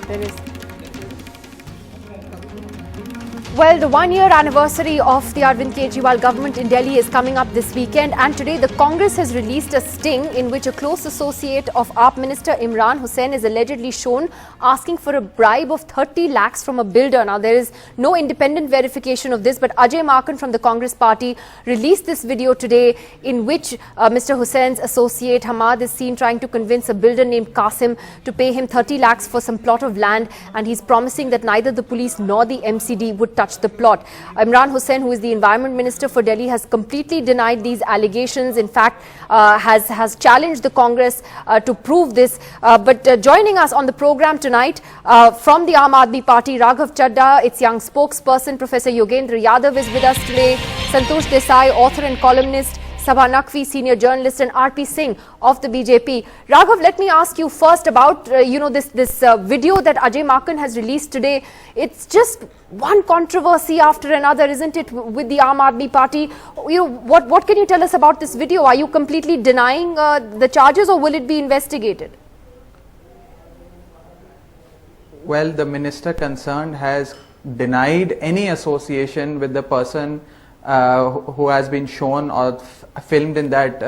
There is. Well, the one-year anniversary of the Arvind Kejriwal government in Delhi is coming up this weekend, and today the Congress has released a sting in which a close associate of AAP Minister Imran Hussain is allegedly shown asking for a bribe of 30 lakhs from a builder. Now, there is no independent verification of this, but Ajay Markan from the Congress party released this video today in which Mr. Hussein's associate Hamad is seen trying to convince a builder named Qasim to pay him 30 lakhs for some plot of land, and he's promising that neither the police nor the MCD would touch the plot. Imran Hussain, who is the Environment Minister for Delhi, has completely denied these allegations. In fact, has challenged the Congress to prove this. But joining us on the program tonight from the Aam Aadmi Party, Raghav Chadha, its young spokesperson, Professor Yogendra Yadav is with us today, Santosh Desai, author and columnist, Sabha Naqvi, senior journalist, and RP Singh of the BJP. Raghav, let me ask you first about this video that Ajay Markan has released today. It's just one controversy after another, isn't it, with the Aam Aadmi Party? What can you tell us about this video? Are you completely denying the charges, or will it be investigated? Well, the minister concerned has denied any association with the person who has been shown or filmed in that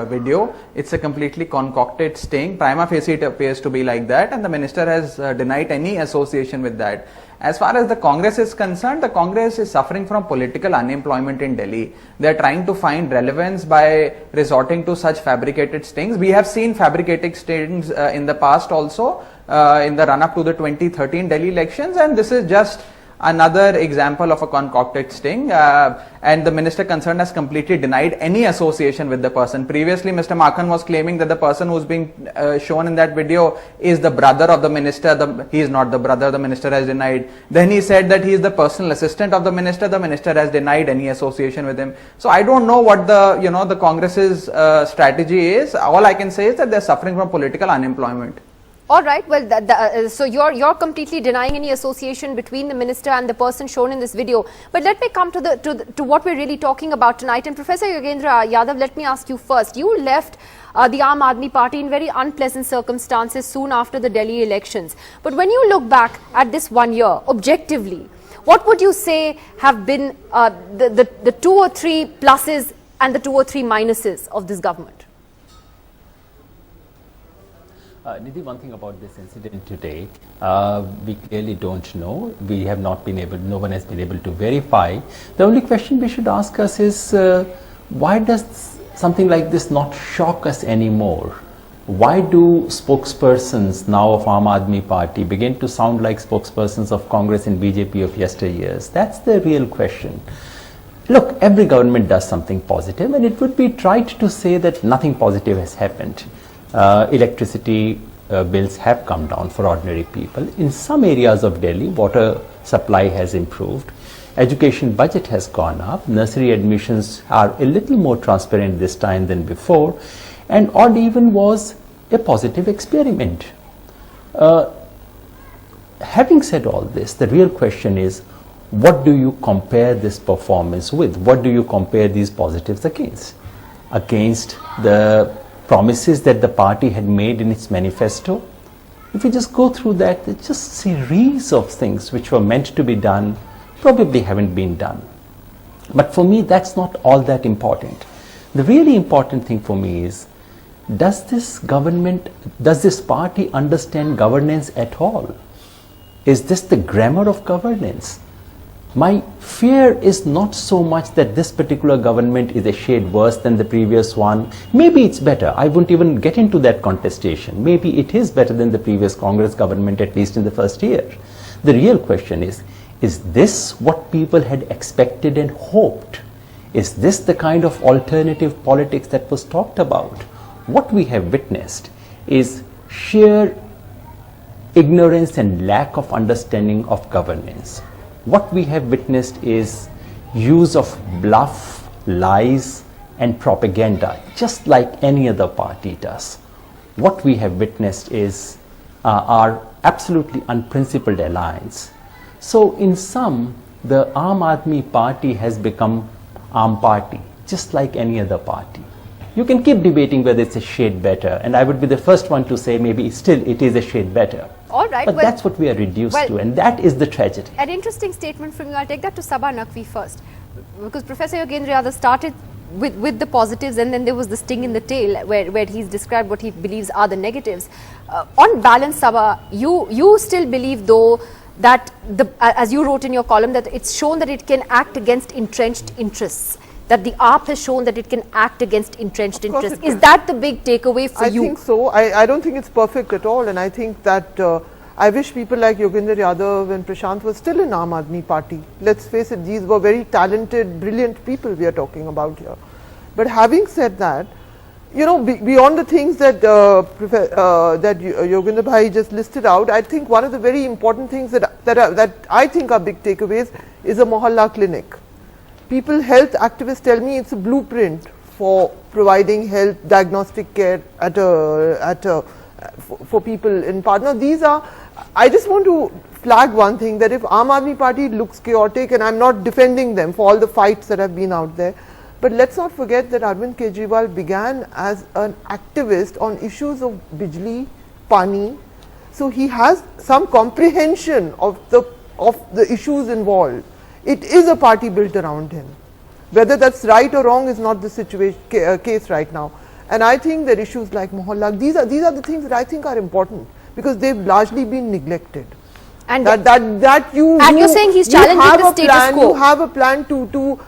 video. It's a completely concocted sting. Prima facie it appears to be like that, and the minister has denied any association with that. As far as the Congress is concerned, the Congress is suffering from political unemployment in Delhi. They are trying to find relevance by resorting to such fabricated stings. We have seen fabricated stings in the past also in the run-up to the 2013 Delhi elections, and this is just another example of a concocted sting, and the minister concerned has completely denied any association with the person. Previously, Mr. Markan was claiming that the person who's being shown in that video is the brother of the minister. He is not the brother, the minister has denied. Then he said that he is the personal assistant of the minister has denied any association with him. So I don't know what the Congress's strategy is. All I can say is that they're suffering from political unemployment. All right. Well, so you're completely denying any association between the minister and the person shown in this video. But let me come to what we're really talking about tonight. And Professor Yogendra Yadav, let me ask you first. You left the Aam Aadmi Party in very unpleasant circumstances soon after the Delhi elections. But when you look back at this 1 year, objectively, what would you say have been the 2 or 3 pluses and the 2 or 3 minuses of this government? Nidhi, one thing about this incident today, we clearly don't know. We have not been able, no one has been able to verify. The only question we should ask us is, why does something like this not shock us anymore? Why do spokespersons now of Aam Aadmi Party begin to sound like spokespersons of Congress and BJP of yesteryears? That's the real question. Look, every government does something positive, and it would be trite to say that nothing positive has happened. Electricity bills have come down for ordinary people. In some areas of Delhi, water supply has improved. Education budget has gone up. Nursery admissions are a little more transparent this time than before. And odd even was a positive experiment. Having said all this, the real question is, what do you compare this performance with? What do you compare these positives against? Against the promises that the party had made in its manifesto? If we just go through that, there's just a series of things which were meant to be done, probably haven't been done. But for me, that's not all that important. The really important thing for me is, does this party understand governance at all? Is this the grammar of governance? My fear is not so much that this particular government is a shade worse than the previous one. Maybe it's better. I won't even get into that contestation. Maybe it is better than the previous Congress government, at least in the first year. The real question is this what people had expected and hoped? Is this the kind of alternative politics that was talked about? What we have witnessed is sheer ignorance and lack of understanding of governance. What we have witnessed is use of bluff, lies and propaganda, just like any other party does. What we have witnessed is our absolutely unprincipled alliance. So in sum, the Aam Aadmi Party has become Aam Party, just like any other party. You can keep debating whether it's a shade better, and I would be the first one to say maybe still it is a shade better. All right. But that's what we are reduced to, and that is the tragedy. An interesting statement from you. I'll take that to Sabha Naqvi first, because Professor Yogendra Yadav started with the positives, and then there was the sting in the tail where he's described what he believes are the negatives. On balance, Sabha, you still believe though that as you wrote in your column, that it's shown that it can act against entrenched interests, that the AAP has shown that it can act against entrenched interests. Is that the big takeaway for you? I think so. I don't think it's perfect at all, and I think that I wish people like Yogendra Yadav and Prashant were still in Aam Aadmi Party. Let's face it, these were very talented, brilliant people we are talking about here. But having said that, you know, beyond the things that that Yogendra Bhai just listed out, I think one of the very important things that I think are big takeaways is a Mohalla clinic. People, health activists tell me it's a blueprint for providing health diagnostic care for people in partner. These are, I just want to flag one thing, that if Aam Aadmi Party looks chaotic, and I'm not defending them for all the fights that have been out there, but let's not forget that Arvind Kejriwal began as an activist on issues of Bijli, Pani, so he has some comprehension of the issues involved. It is a party built around him. Whether that's right or wrong is not the case right now. And I think that issues like Mohalla, these are the things that I think are important, because they've largely been neglected. And you're saying he's challenging the status quo. You have a plan to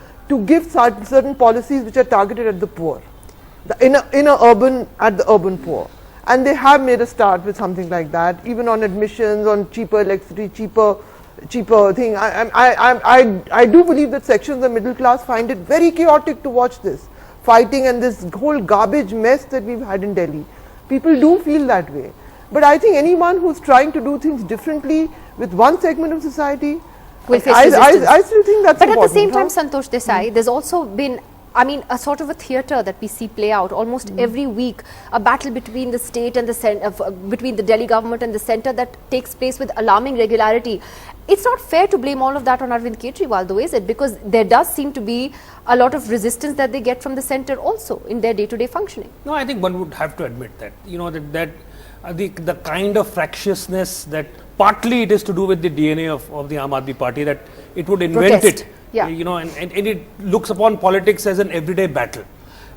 give certain policies which are targeted at the poor, at the urban poor. And they have made a start with something like that, even on admissions, on cheaper electricity, cheaper thing. I do believe that sections of the middle class find it very chaotic to watch this fighting and this whole garbage mess that we've had in Delhi. People do feel that way. But I think anyone who's trying to do things differently with one segment of society, will face resistance. I still think that's but important. But at the same time, Santosh Desai, there's also been, I mean, a sort of a theatre that we see play out almost every week, a battle between the state and the between the Delhi government and the centre that takes place with alarming regularity. It's not fair to blame all of that on Arvind Kejriwal, though, is it? Because there does seem to be a lot of resistance that they get from the centre also in their day-to-day functioning. No, I think one would have to admit that, you know, that the kind of fractiousness that partly it is to do with the DNA of the Aam Aadmi Party, that it would invent Protest. it, yeah. You know, and it looks upon politics as an everyday battle,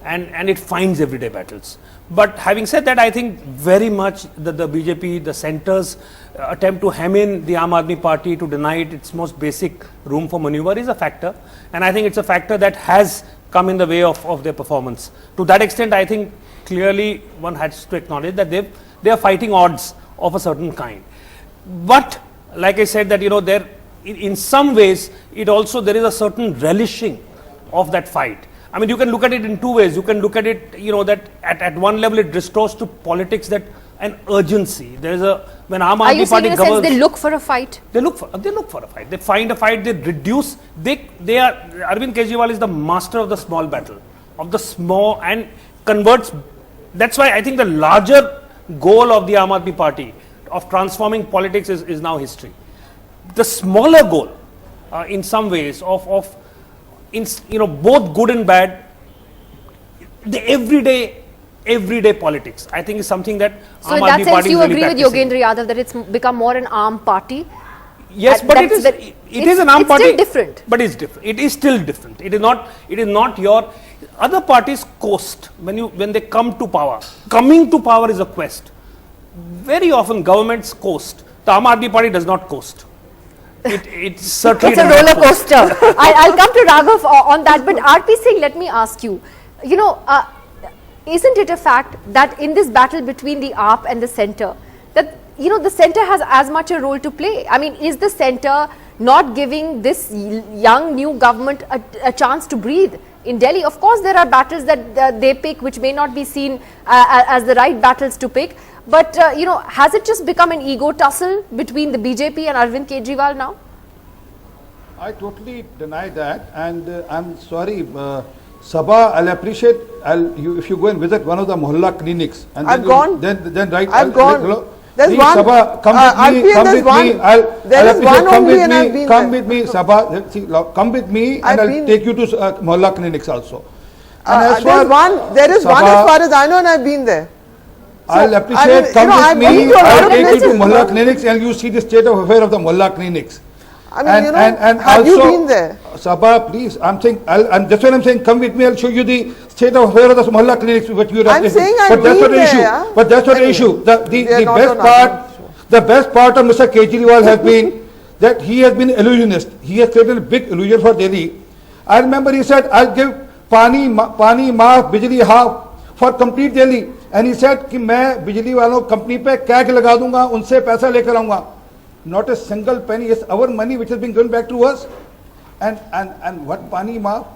and it finds everyday battles. But having said that, I think very much the BJP, the centre's attempt to hem in the Aam Aadmi Party, to deny it its most basic room for maneuver, is a factor, and I think it's a factor that has come in the way of their performance. To that extent, I think clearly one has to acknowledge that they are fighting odds of a certain kind. But like I said, that, you know, there in some ways it also, there is a certain relishing of that fight. I mean, you can look at it in two ways. You can look at it, you know, that at one level it restores to politics that an urgency. There is when Aam Aadmi Party governs. Are you saying in a sense they look for a fight? They look for a fight. They find a fight. They reduce. Arvind Kejriwal is the master of the small battle, of the small, and converts. That's why I think the larger goal of the Aam Aadmi Party of transforming politics is now history. The smaller goal, in some ways, of you know, both good and bad, the everyday politics, I think, is something that so in that sense you agree with Yogendra Yadav that it's become more an arm party? Yes, but it is an arm party. It's still different. But it's different. It is still different. It is not your other parties coast when they come to power. Coming to power is a quest. Very often governments coast. The Aam Aadmi Party does not coast. It's certainly it's a roller coaster. I'll come to Raghav on that, but RP Singh, let me ask you, you know, isn't it a fact that in this battle between the AAP and the centre, that, you know, the centre has as much a role to play? I mean, is the centre not giving this young new government a chance to breathe in Delhi? Of course, there are battles that they pick which may not be seen as the right battles to pick. But, you know, has it just become an ego tussle between the BJP and Arvind Kejriwal now? I totally deny that, and I'm sorry, Sabha, I'll appreciate if you go and visit one of the Mohalla clinics. And I've gone. Then right. I've gone. There's one. Sabha, come with me. Come with me. Come with me, Sabha. See, come with me, and I'll take you to Mohalla clinics also. as there is one as Sabha, far as I know, and I've been there. I'll appreciate, come I've with been me, to a lot I'll of take you to places. Mohalla clinics and you see the state of affairs of the Mohalla clinics. I mean, have you been there? Sabha, please, I'm saying, that's what I'm saying, come with me, I'll show you the state of affairs of the Mohalla clinics, what you I'm saying I've been there, yeah. But that's not the Anyway, issue. The The best part of Mr. Kejriwal has been that he has been illusionist. He has created a big illusion for Delhi. I remember he said, I'll give pani maaf, bijli half for complete Delhi. And he said कि मैं बिजली वालों company पे CAG लगा दूंगा, उनसे पैसा लेकर आऊंगा. Not a single penny. It's our money which has been given back to us. And what pani maaf?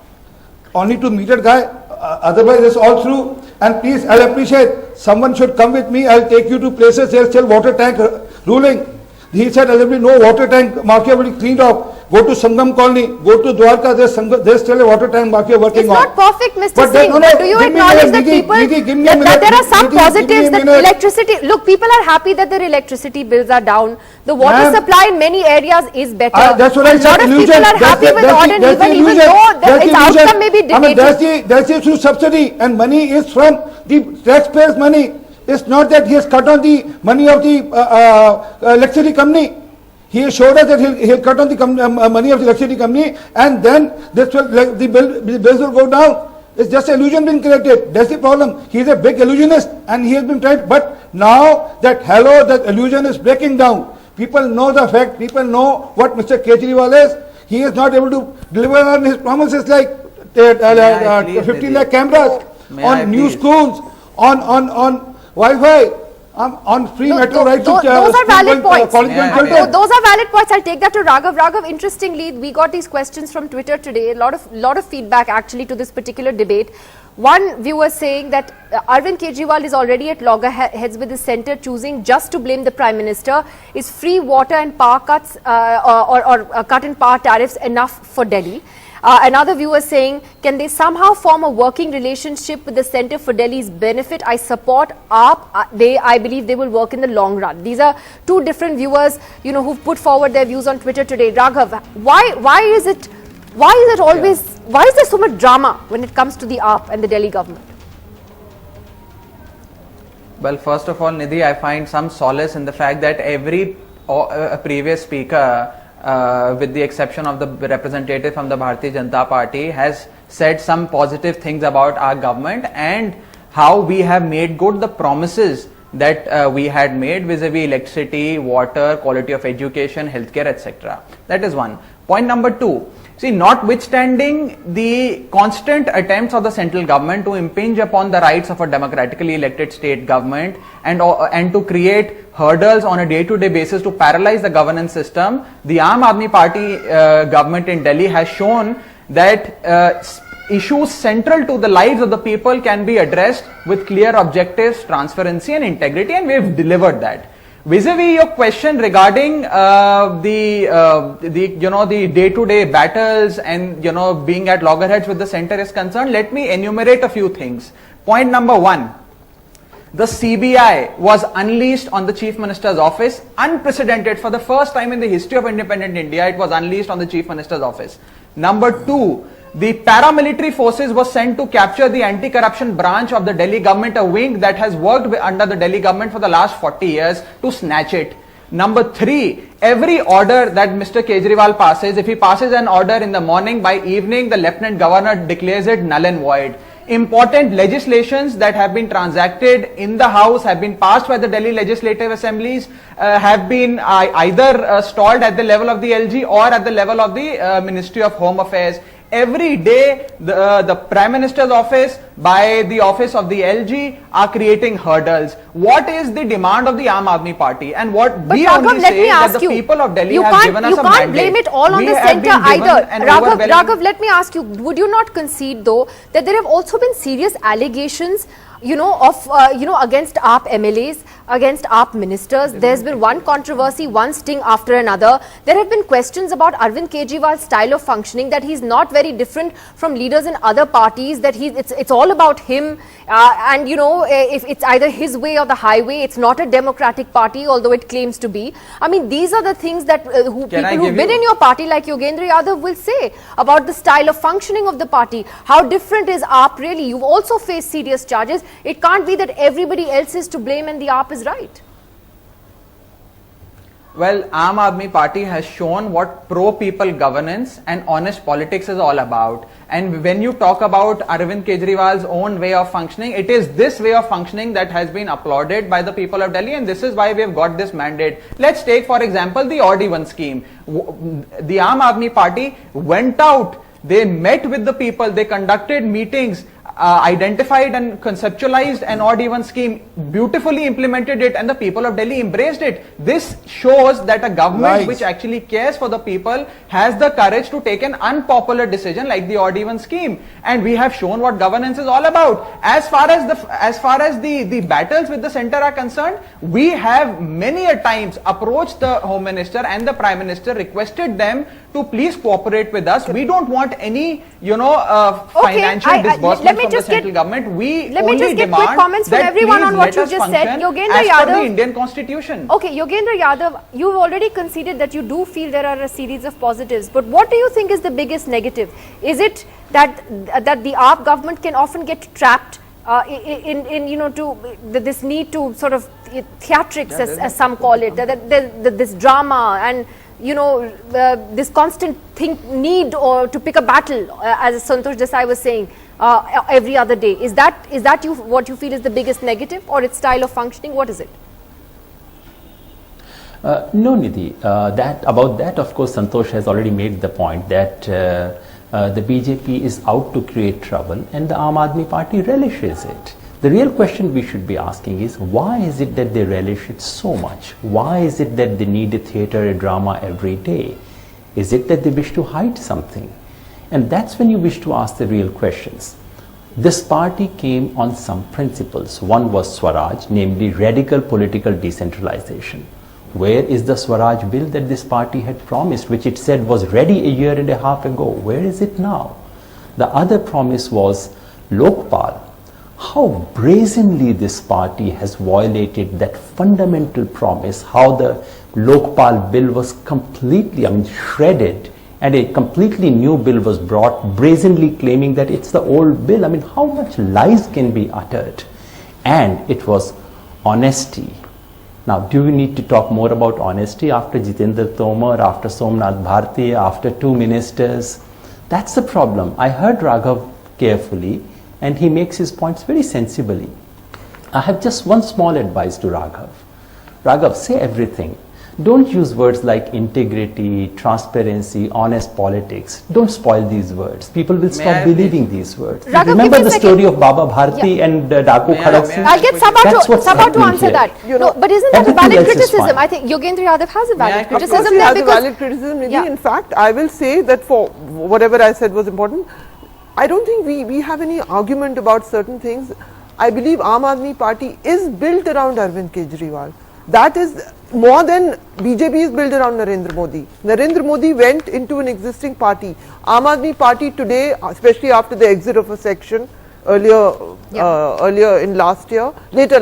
Only to metered guy. Otherwise it's all through. And please, I'll appreciate, someone should come with me. I'll take you to places there's still water tank ruling. He said there will be no water tank mafia will be cleaned off. Go to Sangam Colony, go to Dwarka, there's still a water tank mafia working on. It's not perfect, Mr. But Singh, but do you give me a acknowledge minute, that people, give me a minute, that there are some give me a positives that minute. electricity, look, people are happy that their electricity bills are down. The water Ma'am, supply in many areas is better. That's what I A said, lot of illusion. people are happy with odd and even though its outcome may be debated. That's the through subsidy, and money is from the taxpayers' money. It's not that he has cut on the money of the electricity company. He has showed us that he'll cut on the money of the electricity company, and then the bills will go down. It's just an illusion being created. That's the problem. He is a big illusionist, and he has been tried. But now that illusion is breaking down. People know the fact. People know what Mr. Kejriwal is. He is not able to deliver on his promises like 15 lakh cameras on new schools, on Wi-Fi. On free metro rides. Those are valid points. Those Those are valid points. I'll take that to Raghav. Raghav, interestingly, we got these questions from Twitter today. A lot of feedback actually to this particular debate. One viewer saying that Arvind Kejriwal is already at loggerheads with the centre, choosing just to blame the Prime Minister. Is free water and power cuts or cut in power tariffs enough for Delhi? Another viewer saying, can they somehow form a working relationship with the Centre for Delhi's benefit? I support AAP. I believe they will work in the long run. These are two different viewers, who've put forward their views on Twitter today. Raghav, why is there so much drama when it comes to the AAP and the Delhi government? Well, first of all, Nidhi, I find some solace in the fact that every previous speaker, with the exception of the representative from the Bharatiya Janata Party, has said some positive things about our government and how we have made good the promises that we had made vis-a-vis electricity, water, quality of education, healthcare, etc. That is one. Point number two. See, notwithstanding the constant attempts of the central government to impinge upon the rights of a democratically elected state government and to create hurdles on a day-to-day basis to paralyze the governance system, the Aam Aadmi Party government in Delhi has shown that issues central to the lives of the people can be addressed with clear objectives, transparency and integrity, and we have delivered that. Vis-a-vis your question regarding the day-to-day battles and being at loggerheads with the centre is concerned, let me enumerate a few things. Point number one, the CBI was unleashed on the Chief Minister's office, unprecedented. For the first time in the history of independent India, it was unleashed on the Chief Minister's office. Number two, the paramilitary forces were sent to capture the anti-corruption branch of the Delhi government, a wing that has worked under the Delhi government for the last 40 years to snatch it. Number three, every order that Mr. Kejriwal passes, if he passes an order in the morning, by evening the Lieutenant Governor declares it null and void. Important legislations that have been transacted in the House, have been passed by the Delhi Legislative Assemblies, have been either stalled at the level of the LG or at the level of the Ministry of Home Affairs. Every day, the Prime Minister's office by the office of the LG are creating hurdles. What is the demand of the Aam Aadmi Party? And what we only say is that the people of Delhi have given us a mandate. You can't blame it all on the centre either. Raghav, let me ask you, would you not concede though that there have also been serious allegations against AAP MLAs, against AAP ministers. There's been one controversy, one sting after another. There have been questions about Arvind Kejriwal's style of functioning, that he's not very different from leaders in other parties, that it's all about him, and if it's either his way or the highway. It's not a democratic party, although it claims to be. I mean, these are the things that people who've been in your party, like Yogendra Yadav, will say about the style of functioning of the party. How different is AAP really? You've also faced serious charges. It can't be that everybody else is to blame and the AAP is right. Well, Aam Aadmi Party has shown what pro-people governance and honest politics is all about. And when you talk about Arvind Kejriwal's own way of functioning, it is this way of functioning that has been applauded by the people of Delhi, and this is why we have got this mandate. Let's take, for example, the odd-even scheme. The Aam Aadmi Party went out, they met with the people, they conducted meetings, identified and conceptualized an odd-even scheme, beautifully implemented it, and the people of Delhi embraced it. This shows that a government which actually cares for the people has the courage to take an unpopular decision like the odd-even scheme. And we have shown what governance is all about. As far as the battles with the center are concerned, we have many a times approached the Home Minister and the Prime Minister, requested them to please cooperate with us. We don't want any, financial disbursement from the central government. We let me just get quick comments from everyone on what you just said. Yogendra Yadav, Yadav, the Indian Constitution. Okay, Yogendra Yadav, you've already conceded that you do feel there are a series of positives, but what do you think is the biggest negative? Is it that the AAP government can often get trapped this need to sort of theatrics, as some call it, this drama and this constant need to pick a battle, as Santosh Desai was saying, every other day. Is that what you feel is the biggest negative, or its style of functioning? What is it? No, Nidhi. About that, of course, Santosh has already made the point that the BJP is out to create trouble, and the Aam Aadmi Party relishes it. The real question we should be asking is, why is it that they relish it so much? Why is it that they need a theatre, a drama every day? Is it that they wish to hide something? And that's when you wish to ask the real questions. This party came on some principles. One was Swaraj, namely radical political decentralization. Where is the Swaraj bill that this party had promised, which it said was ready a year and a half ago? Where is it now? The other promise was Lokpal. How brazenly this party has violated that fundamental promise, how the Lokpal bill was completely shredded and a completely new bill was brought, brazenly claiming that it's the old bill. I mean, how much lies can be uttered? And it was honesty. Now, do we need to talk more about honesty after Jitendra Tomar, after Somnath Bharti, after two ministers? That's the problem. I heard Raghav carefully, and he makes his points very sensibly. I have just one small advice to Raghav. Raghav, say everything. Don't use words like integrity, transparency, honest politics. Don't spoil these words. People will stop believing these words. Raghav, remember the story of Baba Bharti and Daku Khadagsi? I'll get Sabha to answer that. No, but isn't that a valid criticism? I think Yogendra Yadav has a valid criticism there. Has a valid criticism. In fact, I will say that for whatever I said was important, I don't think we have any argument about certain things. I believe Aam Aadmi Party is built around Arvind Kejriwal. That is more than BJP is built around Narendra Modi. Narendra Modi went into an existing party. Aam Aadmi Party today, especially after the exit of a section earlier in last year, it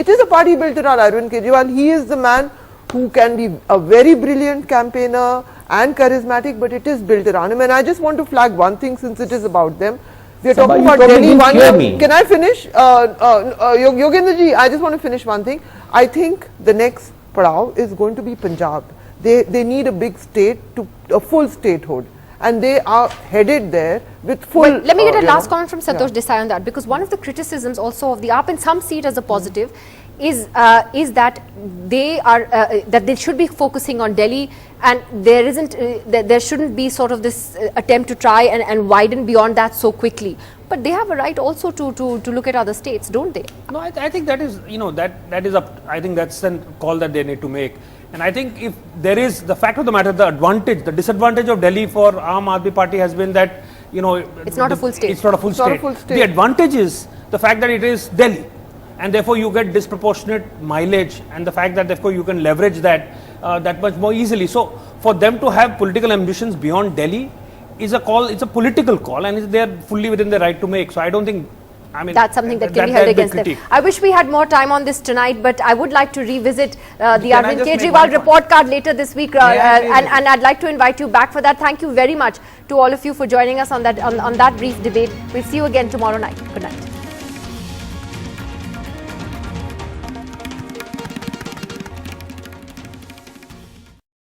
is a party built around Arvind Kejriwal. He is the man who can be a very brilliant campaigner and charismatic, but it is built around him. And I just want to flag one thing, since it is about them. We are talking about Delhi 1 year. Can I finish? Yogendra ji, I just want to finish one thing. I think the next padav is going to be Punjab. They need a big state, a full statehood. And they are headed there with full... Well, let me get a last comment from Santosh Desai on that, because one of the criticisms also of the AAP, and some see it as a positive, is that they should be focusing on Delhi, and there shouldn't be sort of this attempt to try and widen beyond that so quickly. But they have a right also to look at other states, don't they? No, I think that is, that is up. I think that's a call that they need to make. And I think if there is, the fact of the matter, the disadvantage of Delhi for Aam Aadmi Party has been that you know, It's not a full state. It's not a full It's not a state. full state. The advantage is the fact that it is Delhi, and therefore you get disproportionate mileage, and the fact that therefore you can leverage that that much more easily. So for them to have political ambitions beyond Delhi is a call. It's a political call, and they are fully within their right to make. So I don't think. I mean, that's something that can be held against them. I wish we had more time on this tonight, but I would like to revisit the Arvind Kejriwal report card later this week, and I'd like to invite you back for that. Thank you very much to all of you for joining us on that brief debate. We'll see you again tomorrow night. Good night.